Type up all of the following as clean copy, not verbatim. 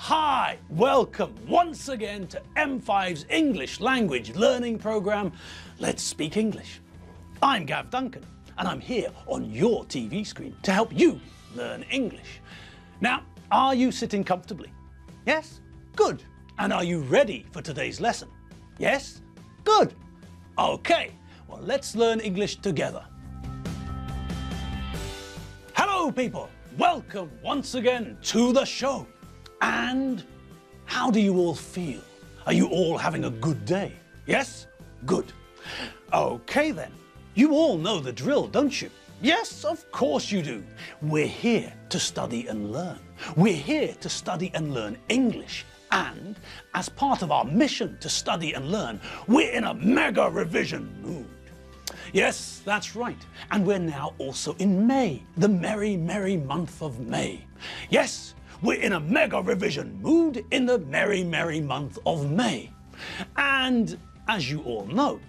Hi, welcome once again to M5's English language learning program, Let's Speak English. I'm Gav Duncan and I'm here on your TV screen to help you learn English. Now, are you sitting comfortably? Yes? Good. And are you ready for today's lesson? Yes? Good. Okay, well let's learn English together. Hello people, welcome once again to the show. And how do you all feel? Are you all having a good day? Yes? Good. Okay then. You all know the drill, don't you? Yes, of course you do. We're here to study and learn. We're here to study and learn English. And as part of our mission to study and learn, we're in a mega revision mood. Yes, that's right. And we're now also in May, the merry, merry month of May. Yes, we're in a mega revision mood in the merry, merry month of May. And as you all know,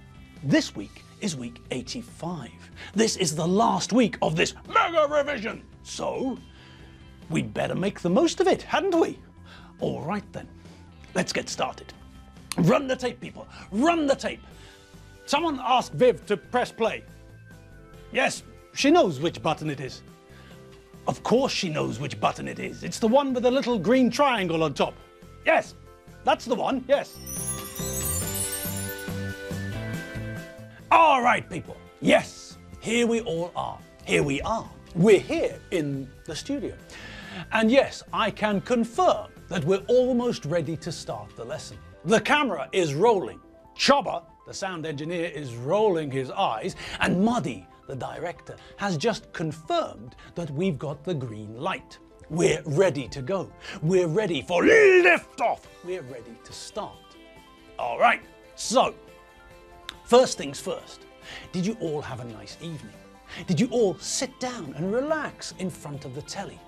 this week is week 85. This is the last week of this mega revision. So we'd better make the most of it, hadn't we? All right then, let's get started. Run the tape, people, run the tape. Someone ask Viv to press play. Yes, she knows which button it is. Of course she knows which button it is. It's the one with the little green triangle on top. Yes, that's the one, yes. All right, people. Yes, here we all are. Here we are. We're here in the studio. And yes, I can confirm that we're almost ready to start the lesson. The camera is rolling. Chobber, the sound engineer, is rolling his eyes, and Muddy, the director, has just confirmed that we've got the green light. We're ready to go. We're ready for liftoff. We're ready to start. All right, so first things first, did you all have a nice evening? Did you all sit down and relax in front of the telly?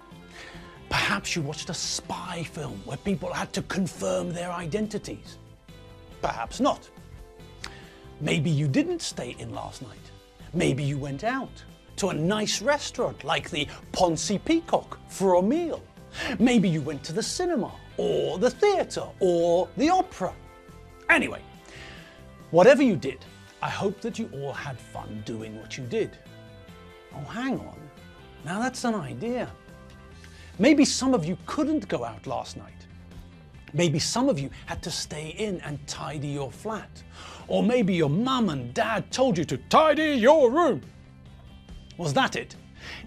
Perhaps you watched a spy film where people had to confirm their identities. Perhaps not. Maybe you didn't stay in last night. Maybe you went out to a nice restaurant like the Ponzi Peacock for a meal. Maybe you went to the cinema or the theatre or the opera. Anyway, whatever you did, I hope that you all had fun doing what you did. Oh, hang on. Now that's an idea. Maybe some of you couldn't go out last night. Maybe some of you had to stay in and tidy your flat. Or maybe your mum and dad told you to tidy your room. Was that it?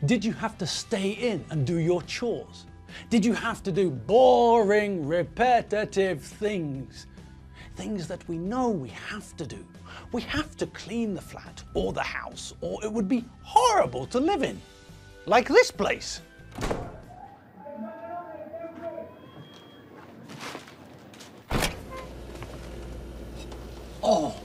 Did you have to stay in and do your chores? Did you have to do boring, repetitive things? Things that we know we have to do. We have to clean the flat or the house, or it would be horrible to live in. Like this place. Oh.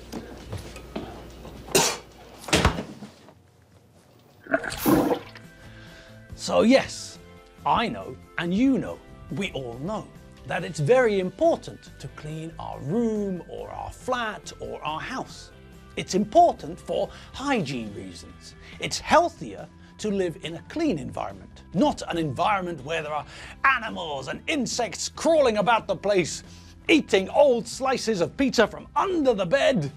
So yes, I know and you know, we all know that it's very important to clean our room or our flat or our house. It's important for hygiene reasons. It's healthier to live in a clean environment, not an environment where there are animals and insects crawling about the place, eating old slices of pizza from under the bed.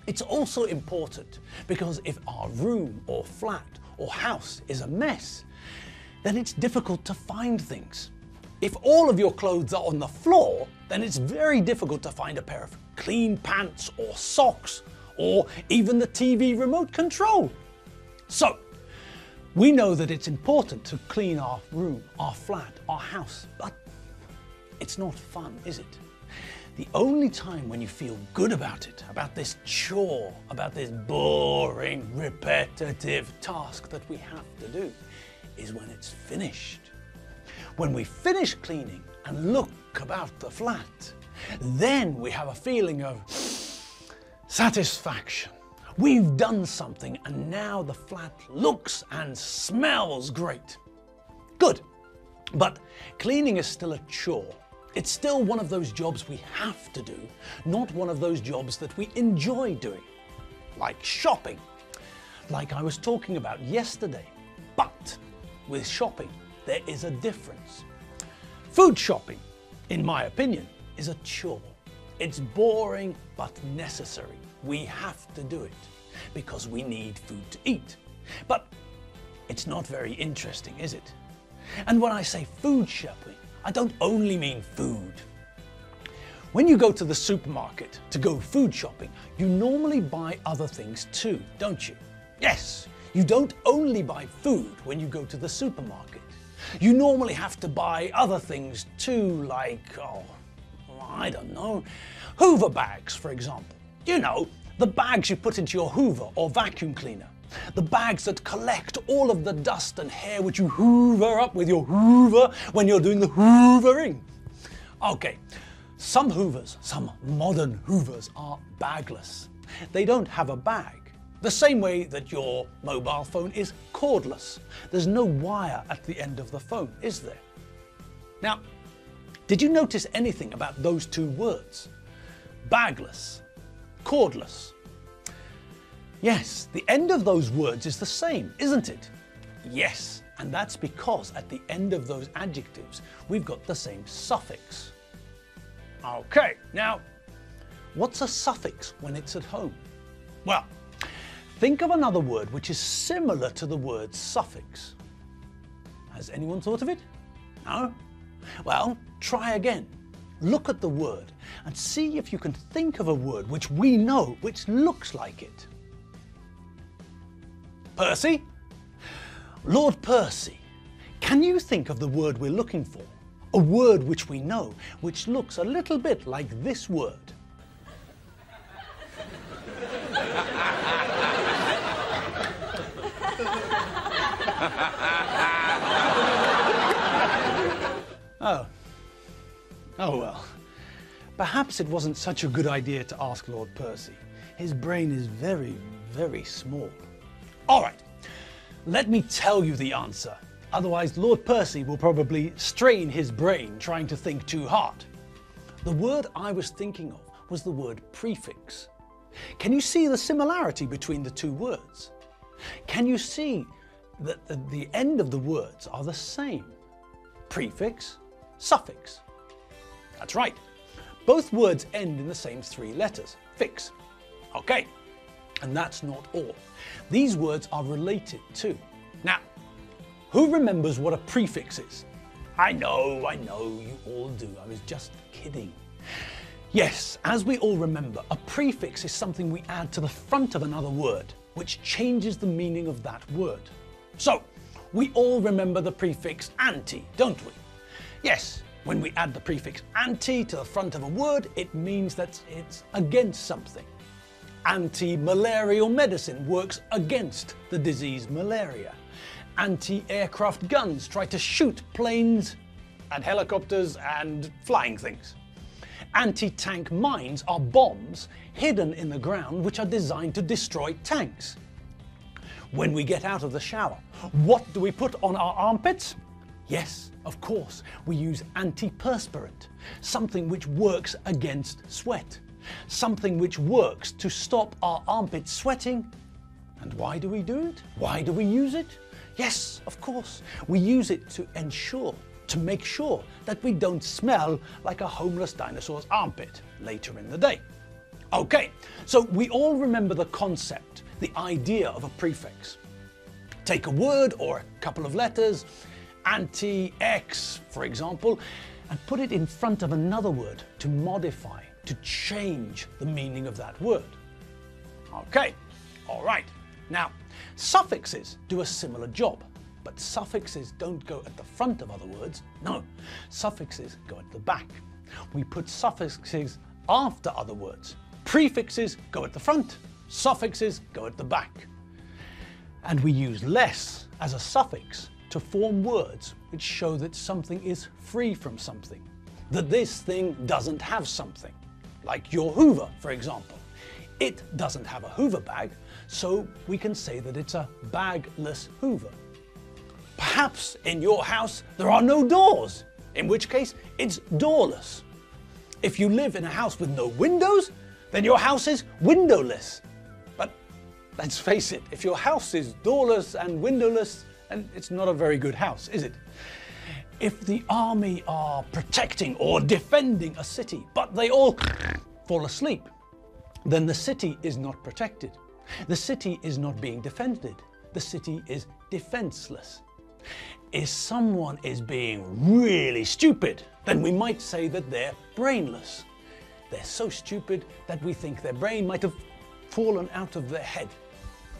It's also important because if our room or flat or house is a mess, then it's difficult to find things. If all of your clothes are on the floor, then it's very difficult to find a pair of clean pants or socks or even the TV remote control. So, we know that it's important to clean our room, our flat, our house, but it's not fun, is it? The only time when you feel good about it, about this chore, about this boring, repetitive task that we have to do, is when it's finished. When we finish cleaning and look about the flat, then we have a feeling of satisfaction. We've done something and now the flat looks and smells great. Good, but cleaning is still a chore. It's still one of those jobs we have to do, not one of those jobs that we enjoy doing, like shopping, like I was talking about yesterday. But with shopping, there is a difference. Food shopping in my opinion, is a chore. It's boring but necessary. We have to do it because we need food to eat. But it's not very interesting, is it? And when I say food shopping, I don't only mean food. When you go to the supermarket to go food shopping, you normally buy other things too, don't you? Yes, you don't only buy food when you go to the supermarket. You normally have to buy other things too, like, I don't know, Hoover bags, for example. You know, the bags you put into your Hoover or vacuum cleaner. The bags that collect all of the dust and hair which you hoover up with your Hoover when you're doing the hoovering. Okay, some Hoovers, some modern Hoovers are bagless. They don't have a bag. The same way that your mobile phone is cordless. There's no wire at the end of the phone, is there? Now, did you notice anything about those two words? Bagless, cordless. Yes, the end of those words is the same, isn't it? Yes, and that's because at the end of those adjectives, we've got the same suffix. Okay, now, what's a suffix when it's at home? Well, think of another word which is similar to the word suffix. Has anyone thought of it? No? Well, try again. Look at the word and see if you can think of a word which we know which looks like it. Percy? Lord Percy, can you think of the word we're looking for? A word which we know, which looks a little bit like this word. Oh well. Perhaps it wasn't such a good idea to ask Lord Percy. His brain is very, very small. All right, let me tell you the answer. Otherwise, Lord Percy will probably strain his brain trying to think too hard. The word I was thinking of was the word prefix. Can you see the similarity between the two words? Can you see that the end of the words are the same? Prefix, suffix. That's right. Both words end in the same three letters, fix. Okay, and that's not all. These words are related too. Now, who remembers what a prefix is? I know, you all do. I was just kidding. Yes, as we all remember, a prefix is something we add to the front of another word, which changes the meaning of that word. So, we all remember the prefix anti, don't we? Yes, when we add the prefix anti to the front of a word, it means that it's against something. Anti-malarial medicine works against the disease malaria. Anti-aircraft guns try to shoot planes and helicopters and flying things. Anti-tank mines are bombs hidden in the ground which are designed to destroy tanks. When we get out of the shower, what do we put on our armpits? Yes, of course, we use antiperspirant, something which works against sweat, something which works to stop our armpits sweating. And why do we do it? Why do we use it? Yes, of course, we use it to make sure that we don't smell like a homeless dinosaur's armpit later in the day. Okay, so we all remember the concept, the idea of a prefix. Take a word or a couple of letters, anti-X, for example, and put it in front of another word to modify, to change the meaning of that word. Okay, all right. Now, suffixes do a similar job, but suffixes don't go at the front of other words. No, suffixes go at the back. We put suffixes after other words. Prefixes go at the front, suffixes go at the back. And we use less as a suffix to form words which show that something is free from something, that this thing doesn't have something. Like your Hoover, for example. It doesn't have a Hoover bag, so we can say that it's a bagless Hoover. Perhaps in your house there are no doors, in which case it's doorless. If you live in a house with no windows, then your house is windowless. But let's face it, if your house is doorless and windowless, then it's not a very good house, is it? if the army are protecting or defending a city, but they all fall asleep, then the city is not protected. The city is not being defended. The city is defenseless. If someone is being really stupid, then we might say that they're brainless. They're so stupid that we think their brain might have fallen out of their head.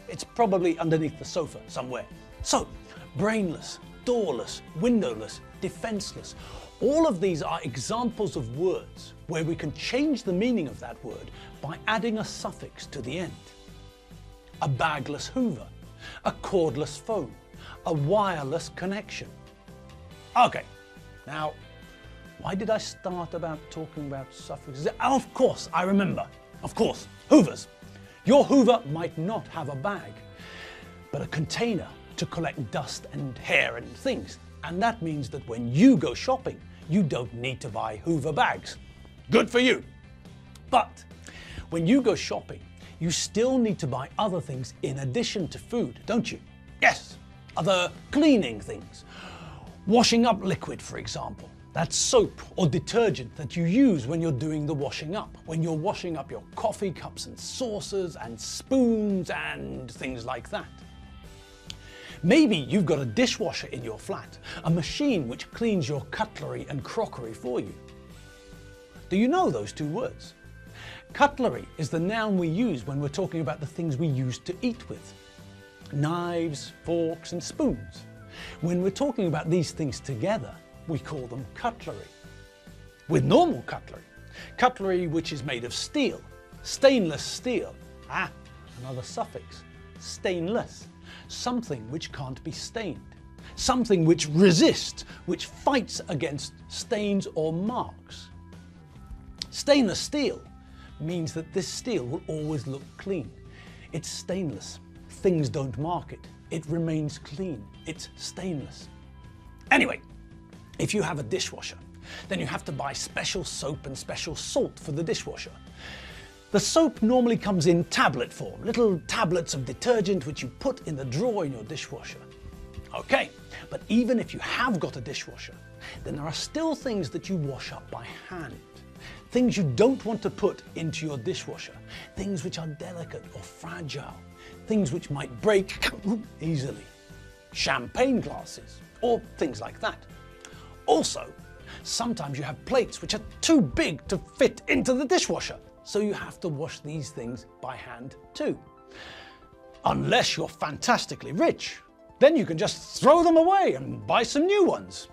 It's probably underneath the sofa somewhere. So, brainless, doorless, windowless, defenseless. All of these are examples of words where we can change the meaning of that word by adding a suffix to the end. A bagless Hoover, a cordless phone, a wireless connection. Okay, now, why did I start about talking about suffixes? Oh, of course, I remember. Of course, Hoovers. Your Hoover might not have a bag, but a container to collect dust and hair and things. And that means that when you go shopping, you don't need to buy Hoover bags. Good for you. But when you go shopping, you still need to buy other things in addition to food, don't you? Yes, other cleaning things. Washing up liquid, for example. That's soap or detergent that you use when you're doing the washing up. When you're washing up your coffee cups and saucers and spoons and things like that. Maybe you've got a dishwasher in your flat, a machine which cleans your cutlery and crockery for you. Do you know those two words? Cutlery is the noun we use when we're talking about the things we use to eat with. Knives, forks and spoons. When we're talking about these things together, we call them cutlery. With normal cutlery, cutlery which is made of steel, stainless steel. Another suffix, stainless. Something which can't be stained. Something which resists, which fights against stains or marks. Stainless steel means that this steel will always look clean. It's stainless. Things don't mark it. It remains clean. It's stainless. Anyway, if you have a dishwasher, then you have to buy special soap and special salt for the dishwasher. The soap normally comes in tablet form, little tablets of detergent which you put in the drawer in your dishwasher. Okay, but even if you have got a dishwasher, then there are still things that you wash up by hand. Things you don't want to put into your dishwasher. Things which are delicate or fragile. Things which might break easily. Champagne glasses or things like that. Also, sometimes you have plates which are too big to fit into the dishwasher. So you have to wash these things by hand too. Unless you're fantastically rich, then you can just throw them away and buy some new ones.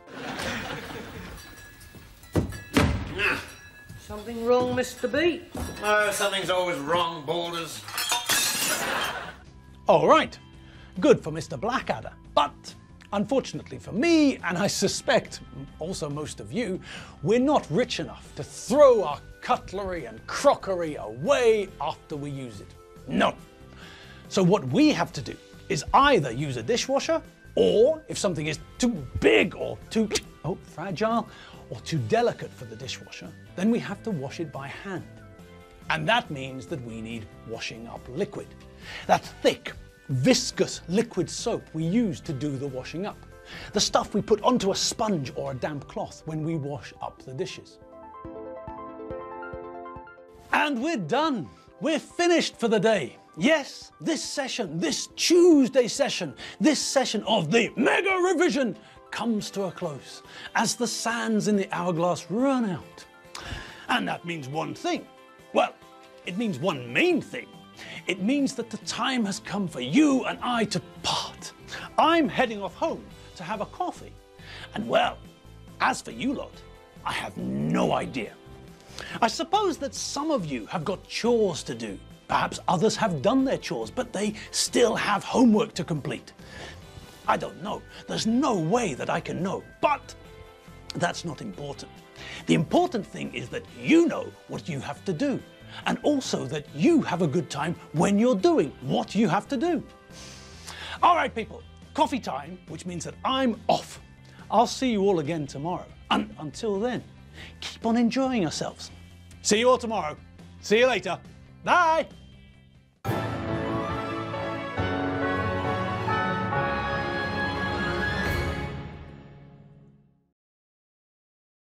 Something wrong, Mr. B? Oh, something's always wrong, Boulders. All right, good for Mr. Blackadder, but unfortunately for me, and I suspect also most of you, we're not rich enough to throw our cutlery and crockery away after we use it. No. So what we have to do is either use a dishwasher, or if something is too big or too fragile or too delicate for the dishwasher, then we have to wash it by hand. And that means that we need washing up liquid. That thick, viscous liquid soap we use to do the washing up. The stuff we put onto a sponge or a damp cloth when we wash up the dishes. And we're done. We're finished for the day. Yes, this session, this Tuesday session, this session of the Mega Revision comes to a close as the sands in the hourglass run out. And that means one thing. Well, it means one main thing. It means that the time has come for you and I to part. I'm heading off home to have a coffee. And well, as for you lot, I have no idea. I suppose that some of you have got chores to do. Perhaps others have done their chores, but they still have homework to complete. I don't know. There's no way that I can know, but that's not important. The important thing is that you know what you have to do, and also that you have a good time when you're doing what you have to do. All right, people, coffee time, which means that I'm off. I'll see you all again tomorrow. And until then, keep on enjoying yourselves. See you all tomorrow. See you later. Bye.